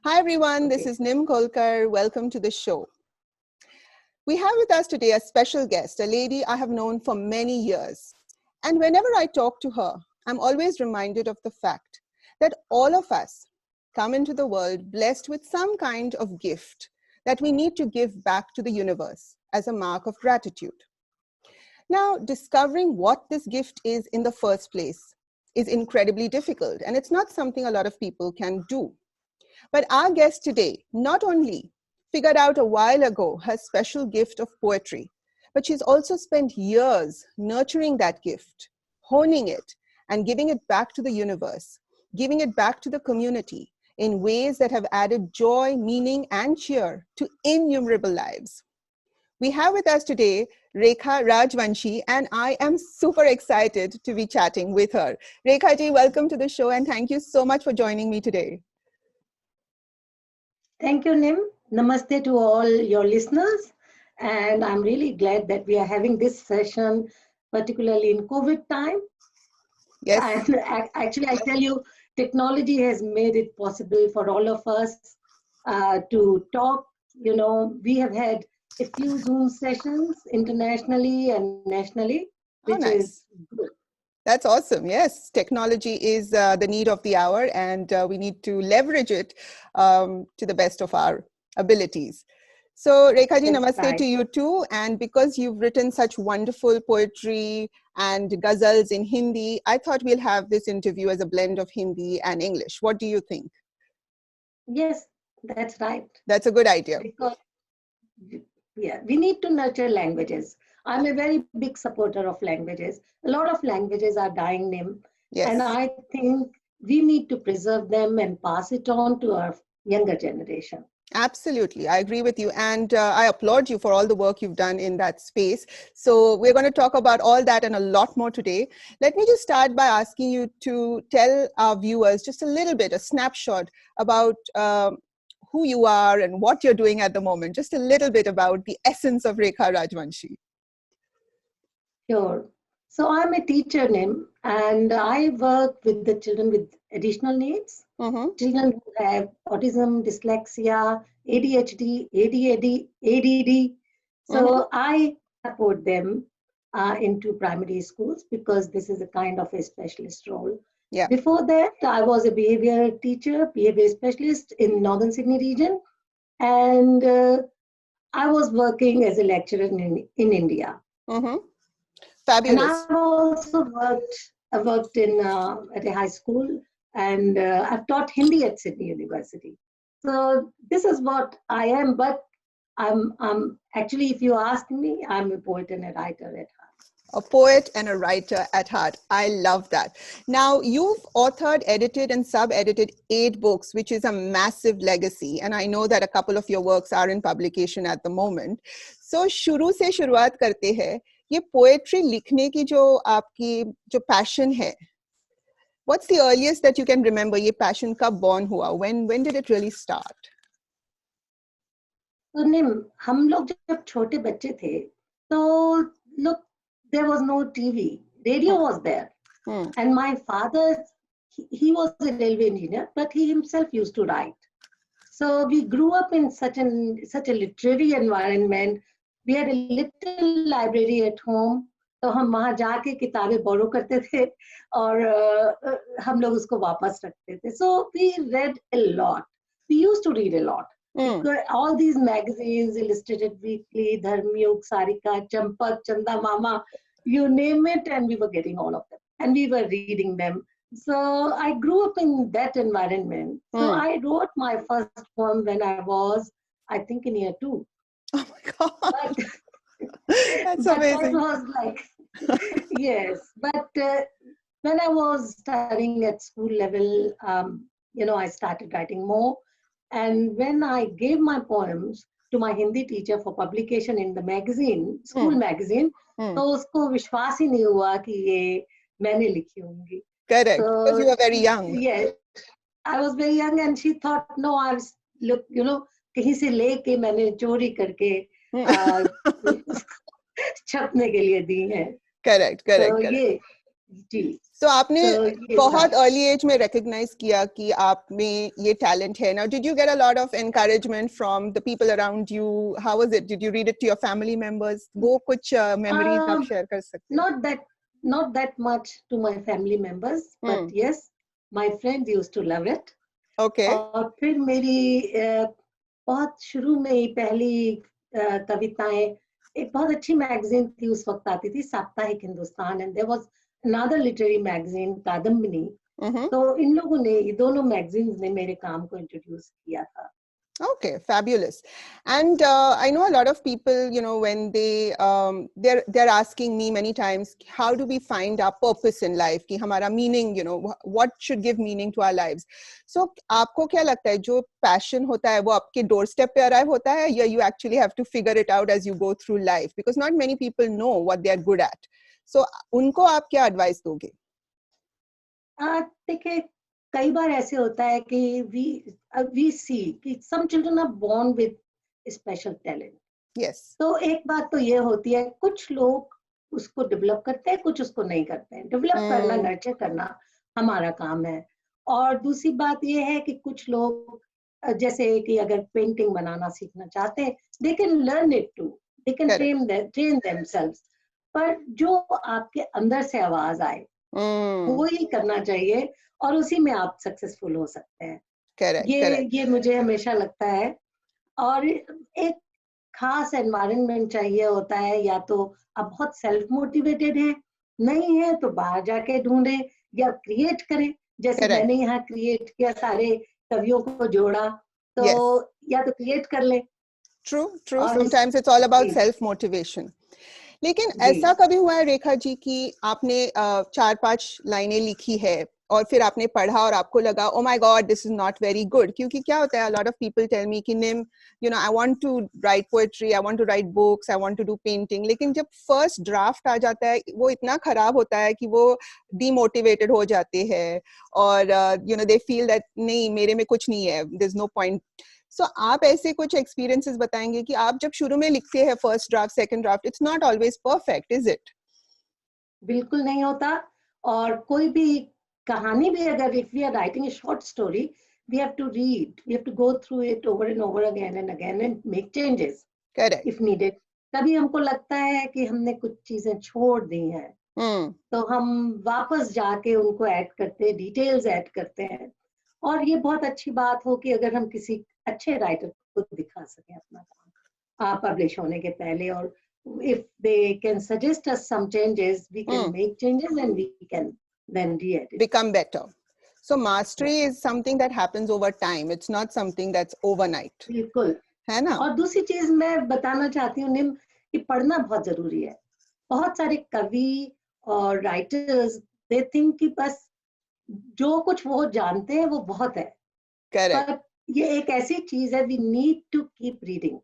Hi everyone, this Okay. is Nim Kolkar. Welcome to the show. We have with us today a special guest, a lady I have known for many years. And whenever I talk to her, I'm always reminded of the fact that all of us come into the world blessed with some kind of gift that we need to give back to the universe as a mark of gratitude. Now, discovering what this gift is in the first place is incredibly difficult, and it's not something a lot of people can do. But our guest today not only figured out a while ago her special gift of poetry, but she's also spent years nurturing that gift, honing it, and giving it back to the universe, giving it back to the community in ways that have added joy, meaning, and cheer to innumerable lives. We have with us today Rekha Rajvanshi, and I am super excited to be chatting with her. Rekha ji, welcome to the show, and thank you so much for joining me today. Thank you, Nim. Namaste to all your listeners. And I'm really glad that we are having this session, particularly in COVID time. Yes. And actually, I tell you, technology has made it possible for all of us to talk. We have had a few Zoom sessions internationally and nationally, Oh, which is nice. good. That's awesome. Yes, technology is the need of the hour, and we need to leverage it to the best of our abilities. So, Rekha ji, That's namaste to right. you too. And because you've written such wonderful poetry and ghazals in Hindi, I thought we'll have this interview as a blend of Hindi and English. What do you think? Yes, that's right. That's a good idea. Because yeah, we need to nurture languages. I'm a very big supporter of languages. A lot of languages are dying, Nim, and Yes. I think we need to preserve them and pass it on to our younger generation. Absolutely. I agree with you. And I applaud you for all the work you've done in that space. So, we're going to talk about all that and a lot more today. Let me just start by asking you to tell our viewers just a little bit, a snapshot about who you are and what you're doing at the moment. Just a little bit about the essence of Rekha Rajvanshi. Sure. So I'm a teacher, Nim, and I work with the children with additional needs, Mm-hmm. children who have autism, dyslexia, ADHD, ADD. Mm-hmm. So I support them into primary schools because this is a kind of a specialist role. Yeah. Before that, I was a behavior teacher, behavior specialist in Northern Sydney region, and I was working as a lecturer in India. Mm-hmm. And Fabulous. I've also I worked in at a high school, and I've taught Hindi at Sydney University. So this is what I am. But I'm actually, if you ask me, I'm a poet and a writer at heart. A poet and a writer at heart. I love that. Now, you've authored, edited, and sub edited 8 books, which is a massive legacy. And I know that a couple of your works are in publication at the moment. So, शुरू से शुरुआत करते हैं ये poetry लिखने की जो आपकी जो पैशन है, what's the earliest that you can remember ये पैशन कब born हुआ? When did it really start? तो निम हम लोग जब छोटे बच्चे थे तो look, there was no TV. Radio was there. Hmm. And my father, he was a railway engineer, but he himself used to write. So we grew up in such a literary environment. We had a little library at home. तो हम वहाँ जाके किताबें बोरो करते थे और हम लोग उसको वापस रखते थे. So we read a lot. We used to read a lot. Hmm. Because all these magazines, Illustrated Weekly, Dharmyug, Sarika, Champak, Chanda Mama, you name it, and we were getting all of them. And we were reading them. So I grew up in that environment. So Hmm. I wrote my first poem when I was, I think, in year 2. Oh my God. But, That's but that amazing. was like, yes. But when I was studying at school level, I started writing more. And when I gave my poems to my Hindi teacher for publication in the magazine, school Hmm. magazine, Hmm. तो उसको विश्वास ही नहीं हुआ कि ये मैंने लिखी होंगी. Correct. Because you So were very young. yes, I was very young, and she thought, no, I was look, कहीं से लेके मैंने चोरी करके छपने के लिए दी हैं. Correct, So correct, correct. ये जी। तो आपने ये बहुत था। अर्ली एज में रिकॉग्नाइज किया कि आप में ये टैलेंट है. Now did you get a lot of encouragement from the people around you? How was it? Did you read it to your family members? वो कुछ मेमोरीज आप शेयर कर सकते हैं? Not that, not that much to my family members, but yes, my friends used to love it. Okay. और फिर मेरी बहुत शुरू में ही पहली कविताएं, एक बहुत अच्छी मैगजीन थी उस वक्त आती थी, Saptahik Hindustan, and there was another literary magazine Kadambini. तो इन लोगों ने, ये दोनों मैगजीन्स ने मेरे काम को इंट्रोड्यूस किया था. Okay, fabulous. And I know a lot of people, you know, when they're asking me many times, how do we find our purpose in life? कि हमारा meaning, you know, what should give meaning to our lives? So आपको क्या लगता है, जो passion होता है वो आपके doorstep पे arrive होता है, या you actually have to figure it out as you go through life? Because not many people know what they are good at. So उनको आप क्या advice दोगे? देखिए, कई बार ऐसे होता है कि वी सी कि some children are born with special talent. Yes. तो एक बात तो ये होती है, कुछ लोग उसको डेवलप करते हैं, कुछ उसको नहीं करते हैं. डेवलप करना, नर्चर करना हमारा काम है. और दूसरी बात ये है कि कुछ लोग जैसे कि अगर पेंटिंग बनाना सीखना चाहते हैं, they can learn it too, they can train themselves. पर जो आपके अंदर से आवाज आए, वो ही करना चाहिए, और उसी में आप सक्सेसफुल हो सकते हैं. Correct. ये मुझे हमेशा लगता है. और एक खास एनवायरनमेंट चाहिए होता है, या तो आप बहुत सेल्फ मोटिवेटेड हैं, नहीं है तो बाहर जाके ढूंढें या क्रिएट करें, जैसे मैंने यहाँ क्रिएट किया, सारे कवियों को जोड़ा, तो या तो क्रिएट कर ले. True. Sometimes it's all about self motivation. लेकिन ऐसा कभी हुआ है रेखा जी कि आपने 4-5 लाइनें लिखी है और फिर आपने पढ़ा और आपको लगा oh my god this is not very good? क्योंकि क्या होता है, a lot of people tell me कि निम, you know, I want to write poetry, I want to write books, I want to do painting, लेकिन जब first draft आ जाता है वो इतना खराब होता है कि वो demotivated हो जाते हैं और you know they feel that नहीं, मेरे में कुछ नहीं है, there's no point. So आप ऐसे कुछ एक्सपीरियंसेस बताएंगे कि आप जब शुरू में लिखते हैं first draft, second draft, it's not always perfect, is it? बिल्कुल नहीं होता. और कोई भी कहानी भी, अगर if we are writing a short story, we have to read, we have to go through it over and over again and make changes if needed. कभी हमको लगता है कि हमने कुछ चीजें छोड़ दी हैं, तो हम वापस जाके उनको ऐड करते हैं, डिटेल्स ऐड करते हैं. और ये बहुत अच्छी बात हो कि अगर हम किसी अच्छे राइटर को दिखा सकें अपना काम पब्लिश होने के पहले, और if they can suggest us some changes, we can make changes and we can then re-edit. Become better. So mastery is something that happens over time. It's not something that's overnight. बिल्कुल है ना? और दूसरी चीज मैं बताना चाहती हूँ निम, कि पढ़ना बहुत जरूरी है. बहुत सारे कवि और राइटर्स दे थिंक कि बस जो कुछ वो जानते हैं वो बहुत है. Correct. पर ये एक ऐसी चीज है, we need to keep reading.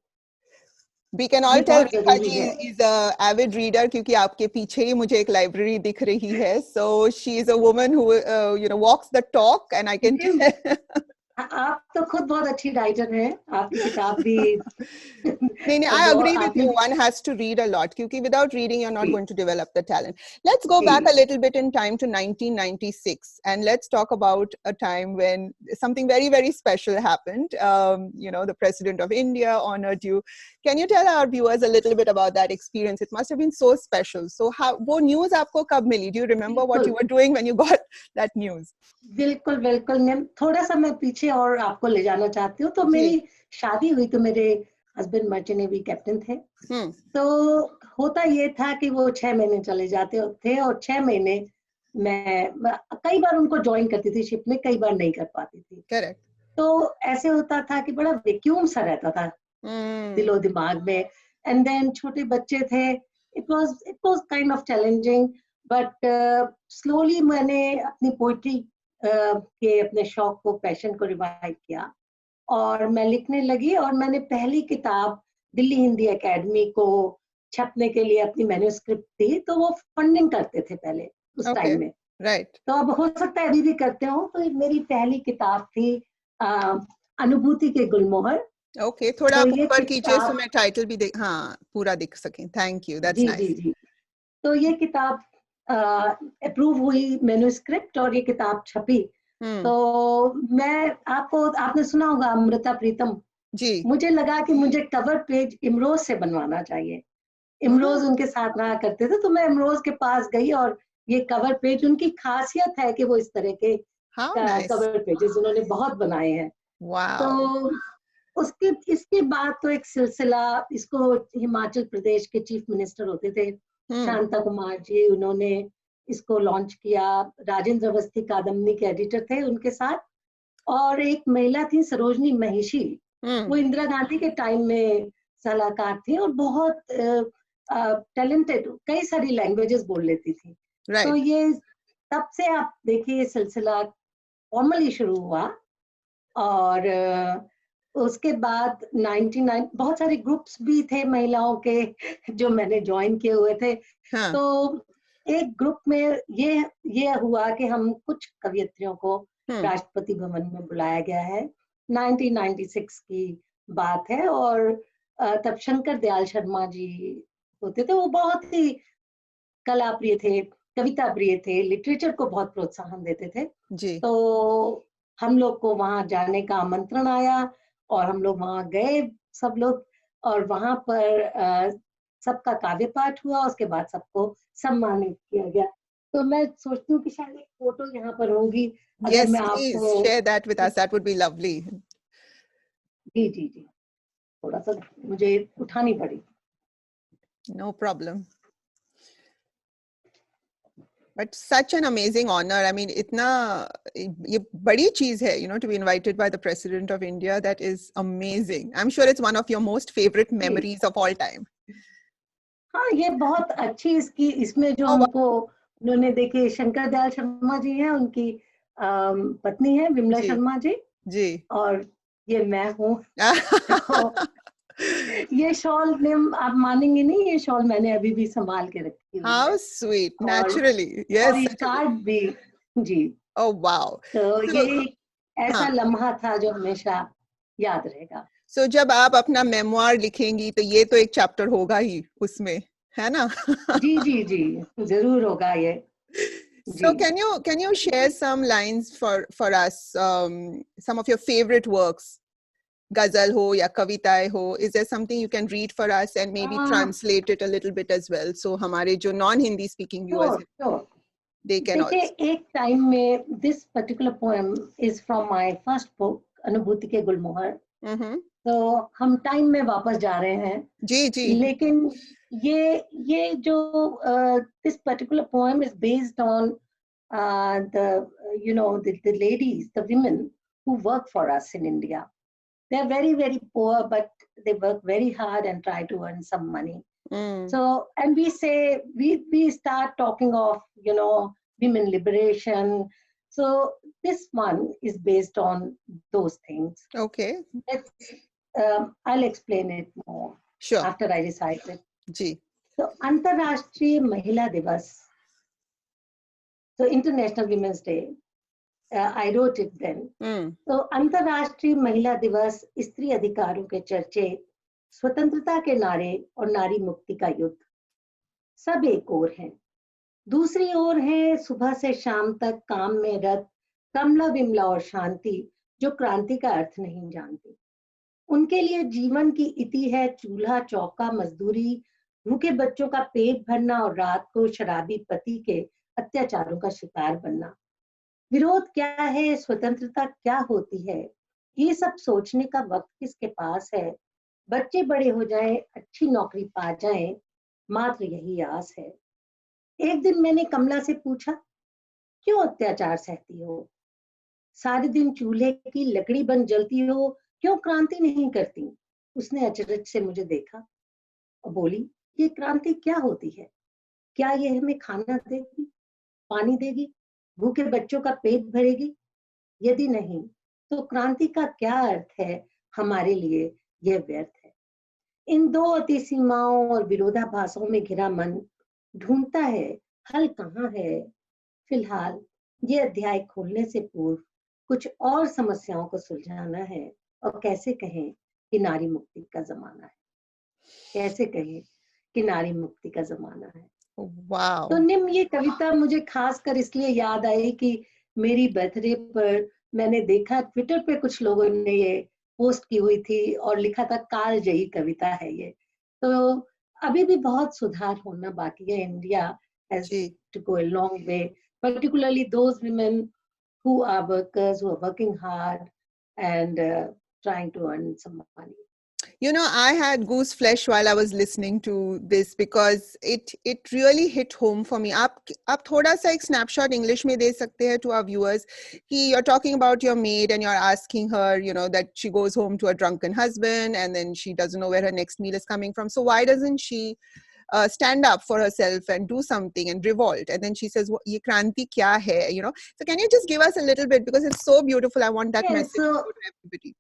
We can all tell Rekha ji is a avid reader क्योंकि आपके पीछे ही मुझे एक लाइब्रेरी दिख रही है. So she is a woman who you know walks the talk and I can tell. आप तो खुद बहुत अच्छी राइटर हैं, आपकी किताब भी. नहीं, I agree with you. One has to read a lot क्योंकि without reading you're not going to develop the talent. Let's go back a little bit in time to 1996 and let's talk about a time when something very, very special happened. You know, the President of India honored you. Can you tell our viewers a little bit about that experience? It must have been so special. So how वो news आपको कब मिली? Do you remember what you were doing when you got that news? बिल्कुल बिल्कुल ma'am. थोड़ा सा मैं पीछे और आपको ले जाना चाहती हूँ. तो मेरी शादी हुई तो मेरे हस्बैंड मर्चेंट नेवी कैप्टन थे. तो होता ये था कि वो 6 महीने चले जाते थे और 6 महीने मैं कई बार उनको ज्वाइन करती थी शिप में, कई बार नहीं कर पाती थी. Correct. तो ऐसे होता था कि बड़ा वैक्यूम सा रहता था दिलो दिमाग में. एंड देन छोटे बच्चे थे. It was kind of challenging, but slowly मैंने अपनी पोइट्री के अपने शौक को, पैशन को रिवाइव किया और मैं लिखने लगी. और मैंने पहली किताब दिल्ली हिंदी एकेडमी को छपने के लिए अपनी मैन्युस्क्रिप्ट दी, तो वो फंडिंग करते थे पहले उस टाइम में. राइट. तो अब हो सकता है अभी भी करते हो. तो मेरी पहली किताब थी अनुभूति के गुलमोहर. ओके, थोड़ा आप ऊपर कीजिए तो मैं टाइटल भी पूरा दिख सकें. Thank you, that's nice. जी. तो ये किताब अप्रूव हुई मैन्युस्क्रिप्ट और ये किताब छपी। तो आपने सुना होगा अमृता प्रीतम जी। मुझे लगा कि मुझे कवर पेज इमरोज से बनवाना चाहिए। इमरोज उनके साथ रहा करते थे, तो मैं इमरोज के पास गई और ये कवर पेज, उनकी खासियत है कि वो इस तरह के कवर पेजेस उन्होंने बहुत बनाए हैं। तो इसके बाद तो एक सिलसिला, इसको हिमाचल प्रदेश के चीफ मिनिस्टर होते थे शांता कुमार जी, उन्होंने इसको लॉन्च किया। राजेंद्र अवस्थी कादम्बनी के एडिटर थे उनके साथ, और एक महिला थी सरोजनी महिषी, वो इंदिरा गांधी के टाइम में सलाहकार थी और बहुत टैलेंटेड, कई सारी लैंग्वेजेस बोल लेती थी। तो ये तब से आप देखिए ये सिलसिला फॉर्मली शुरू हुआ, और उसके बाद 99 बहुत सारे ग्रुप्स भी थे महिलाओं के जो मैंने ज्वाइन किए हुए थे। तो एक ग्रुप में ये हुआ कि हम कुछ कवियत्रियों को राष्ट्रपति भवन में बुलाया गया है। 1996 की बात है, और तब शंकर दयाल शर्मा जी होते थे। वो बहुत ही कला प्रिय थे, कविता प्रिय थे, लिटरेचर को बहुत प्रोत्साहन देते थे जी। तो हम लोग को वहां जाने का आमंत्रण आया और हम लोग वहां गए सब लोग, और वहां पर सबका काव्य पाठ हुआ, उसके बाद सबको सम्मानित किया गया। तो मैं सोचती हूँ कि शायद एक फोटो यहाँ पर होगी। Yes, मैं please आपको share that with us. That would be lovely. जी जी जी, थोड़ा सा मुझे उठानी पड़ी। No problem. But such an amazing honor. I mean, इतना ये बड़ी चीज है, you know, to be invited by the President of India. That is amazing. I'm sure it's one of your most favorite memories of all time. हाँ, ये बहुत अच्छी इसमें जो हमको उन्होंने देखिए, शंकर दयाल शर्मा जी हैं, उनकी पत्नी है विमला शर्मा जी जी, और ये मैं हूँ। तो ये शॉल ने आप मानेंगे नहीं, ये शॉल मैंने अभी भी संभाल के रखी हुई है। How sweet, naturally, yes. और ये कार्ड भी जी। Oh wow. तो ये ऐसा लम्हा था जो हमेशा याद रहेगा। So जब आप अपना मेमोir लिखेंगी तो ये तो एक चैप्टर होगा ही उसमें, है ना? जी जी जी, जरूर होगा ये। So can you share some lines for us, some of your favorite works? Ghazal ho ya kavitaएं ho, is there something you can read for us and maybe translate it a little bit as well, so हमारे जो non-Hindi speaking viewers sure. they can also. देखिए, एक time में this particular poem is from my first book, अनुभूति के गुलमोहर। तो हम time में वापस जा रहे हैं जी जी, लेकिन ये जो this particular poem is based on the ladies, the women who work for us in India. They're very, very poor, but they work very hard and try to earn some money. So, and we start talking of, women liberation. So this one is based on those things. Okay. I'll explain it more after I recite it. Ji. So, Antarashtriya Mahila Divas. So, International Women's Day. I wrote it then. तो अंतरराष्ट्रीय महिला दिवस, स्त्री अधिकारों के चर्चे, स्वतंत्रता के नारे और नारी मुक्ति का युद्ध, सब एक ओर हैं। दूसरी ओर है सुबह से शाम तक काम में रत कमला विमला और शांति, जो क्रांति का अर्थ नहीं जानती। उनके लिए जीवन की इति है चूल्हा चौका मजदूरी, भूखे बच्चों का पेट भरना और रात को शराबी पति के अत्याचारों का शिकार बनना। विरोध क्या है, स्वतंत्रता क्या होती है, ये सब सोचने का वक्त किसके पास है। बच्चे बड़े हो जाएं, अच्छी नौकरी पा जाएं, मात्र यही आस है। एक दिन मैंने कमला से पूछा, क्यों अत्याचार सहती हो, सारे दिन चूल्हे की लकड़ी बन जलती हो, क्यों क्रांति नहीं करती। उसने अचरज से मुझे देखा और बोली, ये क्रांति क्या होती है, क्या ये हमें खाना देगी, पानी देगी, भूखे बच्चों का पेट भरेगी। यदि नहीं तो क्रांति का क्या अर्थ है, हमारे लिए यह व्यर्थ है। इन दो अति सीमाओं और विरोधाभासों में घिरा मन ढूंढता है हल कहाँ है। फिलहाल ये अध्याय खोलने से पूर्व कुछ और समस्याओं को सुलझाना है, और कैसे कहें कि नारी मुक्ति का जमाना है, कैसे कहें कि नारी मुक्ति का जमाना है। Wow. तो निम, ये कविता मुझे खासकर इसलिए याद आई कि मेरी बर्थडे पर मैंने देखा ट्विटर पे कुछ लोगों ने ये पोस्ट की हुई थी और लिखा था कालजयी कविता है ये। तो अभी भी बहुत सुधार होना बाकी है। इंडिया हैज जी. To go a long way, particularly those women who are workers, who are working hard and trying to earn some money. You know, I had goose flesh while I was listening to this because it really hit home for me. आप थोड़ा सा एक snapshot English में दे सकते हैं to our viewers कि you're talking about your maid and you're asking her, you know, that she goes home to a drunken husband and then she doesn't know where her next meal is coming from. So why doesn't she stand up for herself and do something and revolt? And then she says, "ये क्रांति क्या है?" You know. So can you just give us a little bit, because it's so beautiful. I want that Yeah, message to so go to everybody.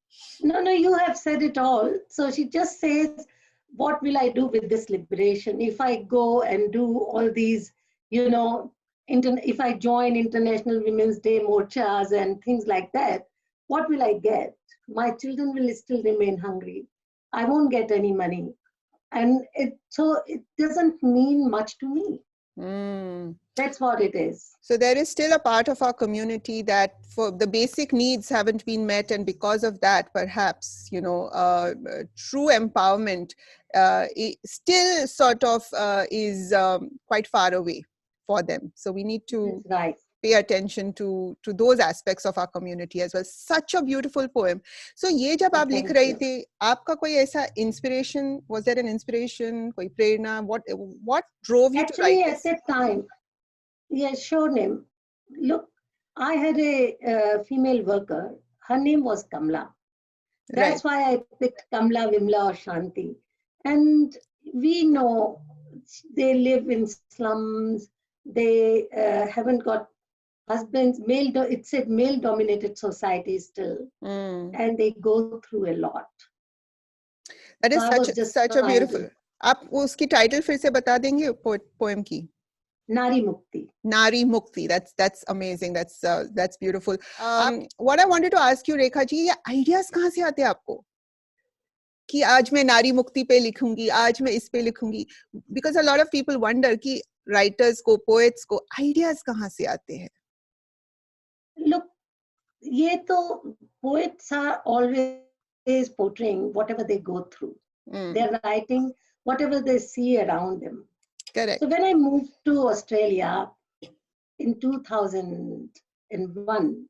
no, you have said it all. So she just says, what will I do with this liberation? If I go and do all these, you know, if I join International Women's Day morchas and things like that, what will I get? My children will still remain hungry. I won't get any money. And so it doesn't mean much to me. Mm. That's what it is. So there is still a part of our community that for the basic needs haven't been met, and because of that, perhaps, you know, true empowerment still sort of is quite far away for them. So we need to That's right. pay attention to those aspects of our community as well. Such a beautiful poem. So ये जब आप लिख Thank रही you. थी, आपका कोई ऐसा inspiration, was there an inspiration, कोई प्रेरणा, what drove you to write Actually, at this? that time, yeah, sure name. Look, I had a female worker. Her name was Kamla. Right. That's why I picked Kamla, Vimla, or Shanti. And we know they live in slums. They haven't got husbands. It said male-dominated society still, Mm. and they go through a lot. That So is I was just such a trying beautiful. to. आप उसकी title फिर से बता देंगे poem की? Nari Mukti. Nari Mukti. That's amazing. That's beautiful. What I wanted to ask you, Rekha ji, ये ideas कहाँ से आते हैं आपको? कि आज मैं नारी मुक्ति पे लिखूंगी, आज मैं इस पे लिखूंगी, because a lot of people wonder कि writers को, poets को ideas कहाँ से आते हैं? Look, ये तो poets are always portraying whatever they go through. They're writing whatever they see around them. Correct. So when I moved to Australia in 2001,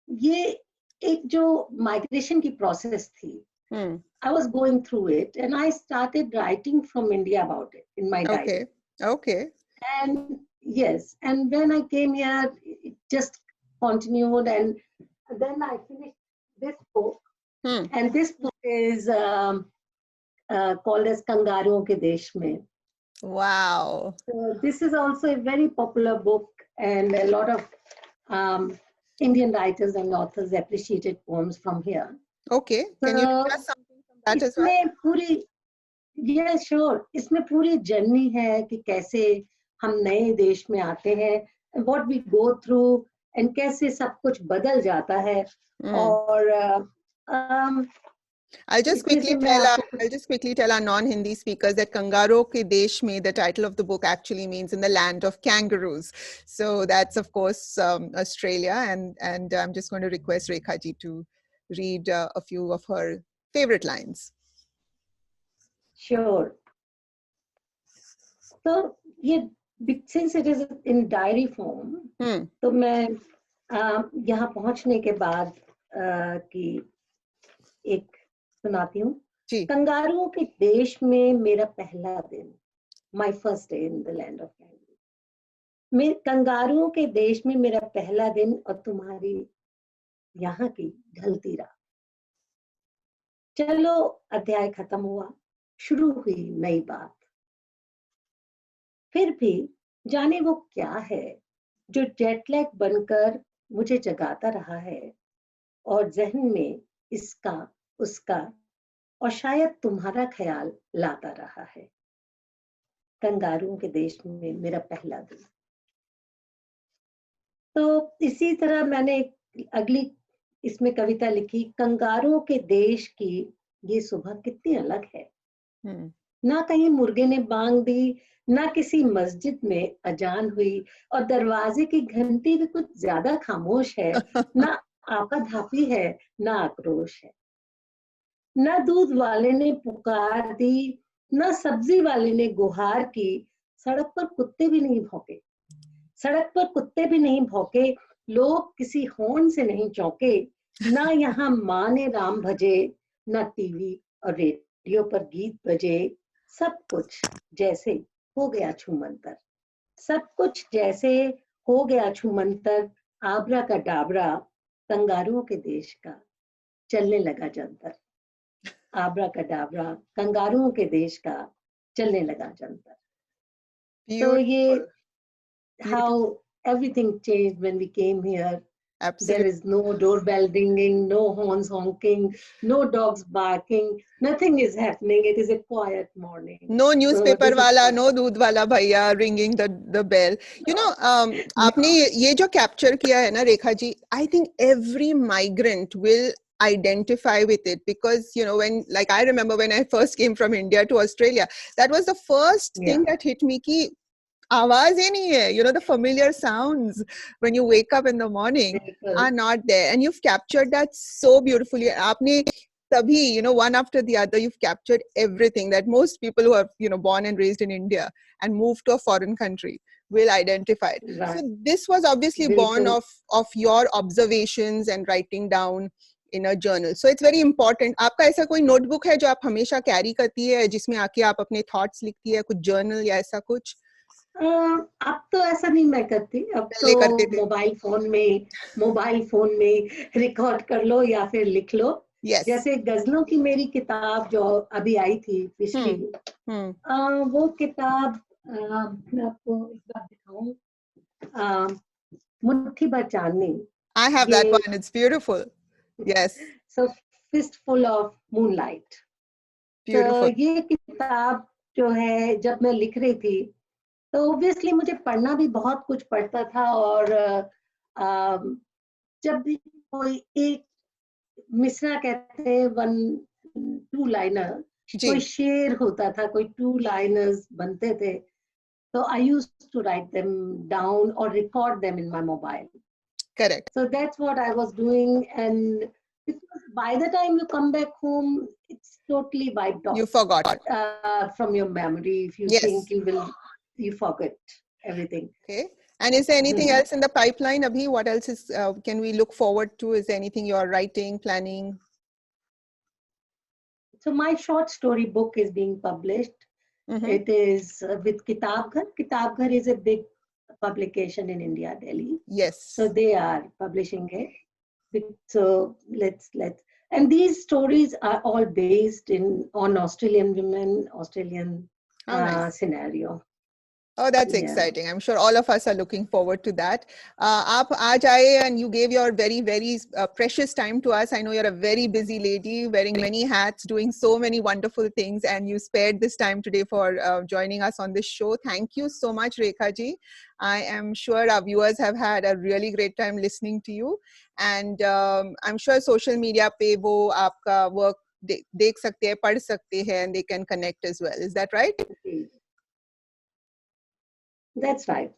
ये एक जो migration की process थी, I was going through it and I started writing from India about it in my diary. Okay. And yes, and when I came here, it just continued, and then I finished this book. And this book is called as Kangaruon ke Desh Mein. Wow. So this is also a very popular book, and a lot of Indian writers and authors appreciated poems from here. Okay. Can you tell us something from that as well? इसमें पूरी, yeah, sure. इसमें पूरी journey है कि कैसे हम नए देश में आते हैं, what we go through, and कैसे सब कुछ बदल जाता है. और I'll just quickly tell our non-Hindi speakers that Kangaruon ke Desh Mein, the title of the book actually means in the land of kangaroos. So that's of course Australia, and I'm just going to request Rekha ji to read a few of her favorite lines. Sure. So since it is in diary form, तो मैं यहाँ पहुँचने के बाद की एक सुनाती हूँ. कंगारुओं के देश में मेरा पहला दिन, my first day in the land of kangaroos. कंगारुओं के देश में मेरा पहला दिन और तुम्हारी यहाँ की ढलती रात. चलो अध्याय खत्म हुआ, शुरू हुई नई बात. फिर भी जाने वो क्या है जो जेटलैग बनकर मुझे जगाता रहा है और जहन में इसका उसका और शायद तुम्हारा ख्याल लाता रहा है. कंगारुओं के देश में मेरा पहला दिन. तो इसी तरह मैंने अगली इसमें कविता लिखी, कंगारुओं के देश की ये सुबह कितनी अलग है. ना कहीं मुर्गे ने बांग दी, ना किसी मस्जिद में अजान हुई, और दरवाजे की घंटी भी कुछ ज्यादा खामोश है। ना आपा धापी है, ना आक्रोश है। ना दूध वाले ने पुकार दी, ना सब्जी वाले ने गुहार की। सड़क पर कुत्ते भी नहीं भौंके, सड़क पर कुत्ते भी नहीं भौंके, लोग किसी होर्न से नहीं चौंके। ना यहाँ माँ ने राम भजे, ना टीवी और रेडियो पर गीत बजे। सब कुछ जैसे हो गया छूमंतर, सब कुछ जैसे हो गया छूमंतर। आबरा का डाबरा, कंगारुओं के देश का चलने लगा जंतर। आबरा का डाबरा, कंगारुओं के देश का चलने लगा जंतर। तो Beautiful. ये Beautiful. how everything changed when we came here. There Absolutely. is no doorbell ringing, no horns honking, no dogs barking. Nothing is happening. It is a quiet morning. No So newspaper this is वाला, what. no दूध वाला भैया ringing the bell. You know, आपने ये जो capture किया है ना Rekha ji, I think every migrant will identify with it, because you know, when, like, I remember when I first came from India to Australia, that was the first thing that hit me कि आवाज ही नहीं है, you know, the familiar sounds when you wake up in the morning are not there, and you've captured that so beautifully. आपने तभी, you know, one after the other, you've captured everything that most people who are, you know, born and raised in India and moved to a foreign country will identify it. Right. So this was obviously born of your observations and writing down in a journal. So it's very important. आपका ऐसा कोई notebook है जो आप हमेशा carry करती है, जिसमें आके आप अपने thoughts लिखती है, कुछ journal या ऐसा कुछ? अब तो ऐसा नहीं मैं करती, अब तो मोबाइल फोन में रिकॉर्ड कर लो या फिर लिख लो। Yes. जैसे गजलों की मेरी किताब जो अभी आई थी पिछली, वो किताब मैं आपको एक बार दिखाऊं, मुट्ठी भर चांदनी। I have that one. It's beautiful. Yes. So fistful of moonlight. Beautiful. तो ये किताब जो है जब मैं लिख रही थी तो ऑब्वियसली मुझे पढ़ना भी बहुत कुछ पड़ता था, और जब भी कोई एक मिसरा कहते हैं, वन टू लाइनर, कोई शेर होता था, कोई टू लाइनर्स बनते थे, तो I used to write them down और record them in my mobile. Correct. So that's what I was doing, and because by the time you come back home, it's totally wiped off. You forgot from your memory. If you think you forget everything. Okay. And is there anything else in the pipeline, Abhi? What else is can we look forward to? Is there anything you are writing, planning? So my short story book is being published. It is with Kitab Ghar. Kitab Ghar is a big publication in India, Delhi. Yes. So they are publishing it. So let's and these stories are all based on Australian women, Australian scenario. Oh, that's exciting. I'm sure all of us are looking forward to that. Aap aaj aaye and you gave your very, very precious time to us. I know you're a very busy lady, wearing many hats, doing so many wonderful things, and you spared this time today for joining us on this show. Thank you so much, Rekha ji. I am sure our viewers have had a really great time listening to you. And I'm sure social media pe wo aapka work dekh sakte hai, pad sakte hai, and they can connect as well. Is that right? That's right.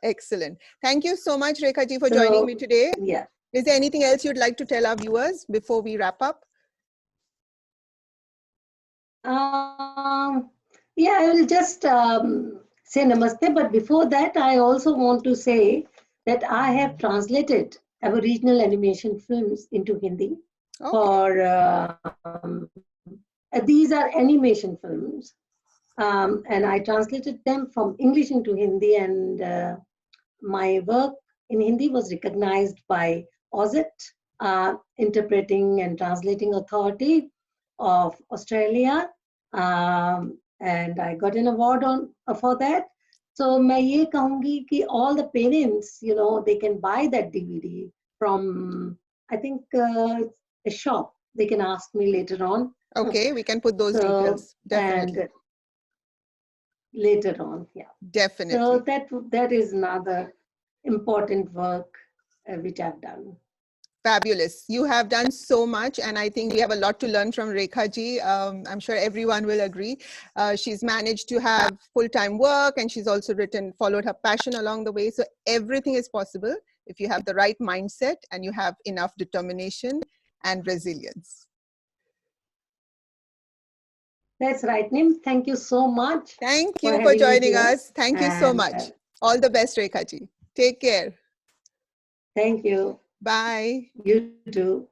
Excellent. Thank you so much, Rekha ji, for joining me today. Yeah. Is there anything else you'd like to tell our viewers before we wrap up? Yeah, I will just say namaste. But before that, I also want to say that I have translated Aboriginal animation films into Hindi. These are animation films. And I translated them from English into Hindi, and my work in Hindi was recognized by AUSIT, Interpreting and Translating Authority of Australia, and I got an award for that. So मैं ये कहूँगी कि all the parents, you know, they can buy that DVD from, I think, a shop. They can ask me later on. Okay, we can put those details. Definitely. And later on, yeah. Definitely. So that is another important work which I've done. Fabulous. You have done so much, and I think we have a lot to learn from Rekha ji. I'm sure everyone will agree. She's managed to have full-time work, and she's also followed her passion along the way. So everything is possible if you have the right mindset and you have enough determination and resilience. That's right, Nim. Thank you so much. Thank you for joining us. Thank you so And, much. All the best, Rekha ji. Take care. Thank you. Bye. You too.